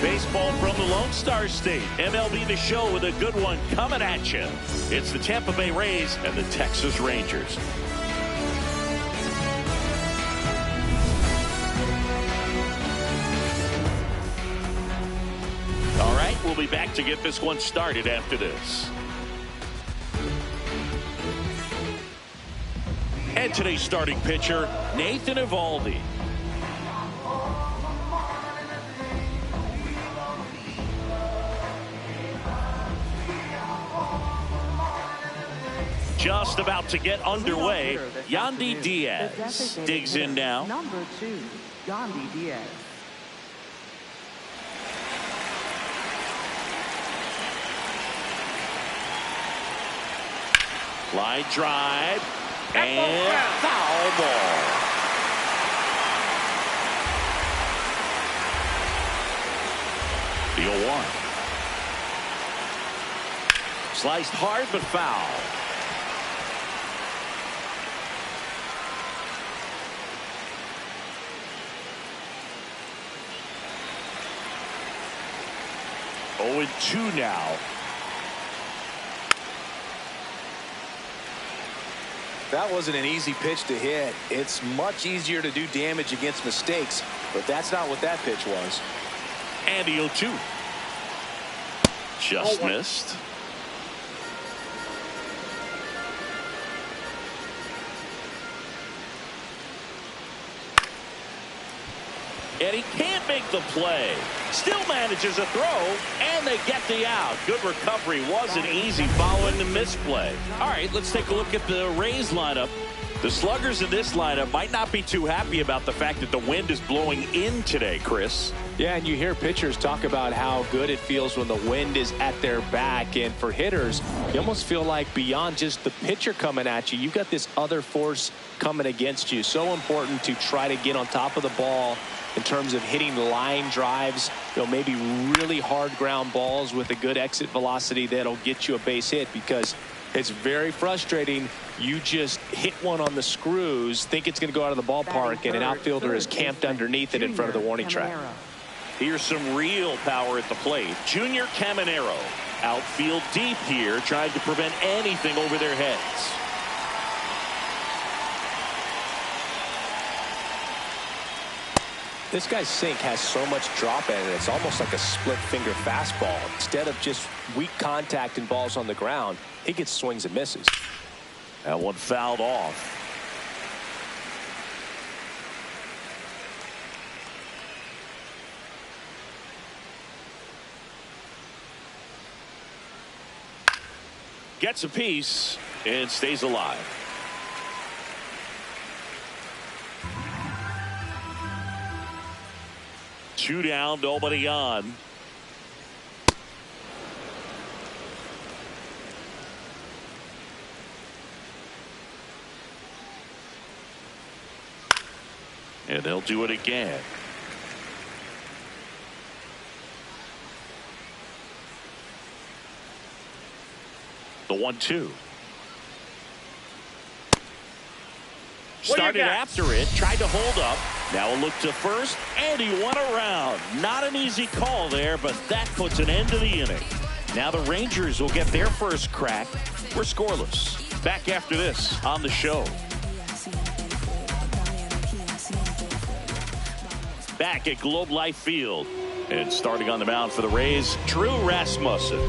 Baseball from the Lone Star State. MLB The Show with a good one coming at you. It's the Tampa Bay Rays and the Texas Rangers. All right, we'll be back to get this one started after this. And today's starting pitcher, Nathan Eovaldi. Just about to get underway. Yandy Diaz digs in now. Number 2, Yandy Diaz. Line drive and foul ball. The 0-1. Sliced hard but foul. Oh, and 2 now. That wasn't an easy pitch to hit. It's much easier to do damage against mistakes, but that's not what that pitch was. And the 0-2. Just missed. And he can't make the play. Still manages a throw, and they get the out. Good recovery. Wasn't easy following the misplay. All right, let's take a look at the Rays lineup. The sluggers in this lineup might not be too happy about the fact that the wind is blowing in today, Chris. Yeah, and you hear pitchers talk about how good it feels when the wind is at their back. And for hitters, you almost feel like beyond just the pitcher coming at you, you've got this other force coming against you. So important to try to get on top of the ball in terms of hitting line drives, maybe really hard ground balls with a good exit velocity that'll get you a base hit, because it's very frustrating. You just hit one on the screws, think it's going to go out of the ballpark, and an outfielder is camped underneath it in front of the warning track. Here's some real power at the plate. Junior Caminero, outfield deep here, trying to prevent anything over their heads. This guy's sink has so much drop in it, it's almost like a split finger fastball. Instead of just weak contact and balls on the ground, he gets swings and misses. That one fouled off. Gets a piece and stays alive. Two down, nobody on. And they'll do it again. The 1-2. Started after it, tried to hold up. Now a look to first, and he won around. Not an easy call there, but that puts an end to the inning. Now the Rangers will get their first crack. We're scoreless. Back after this on the show. Back at Globe Life Field. And starting on the mound for the Rays, Drew Rasmussen.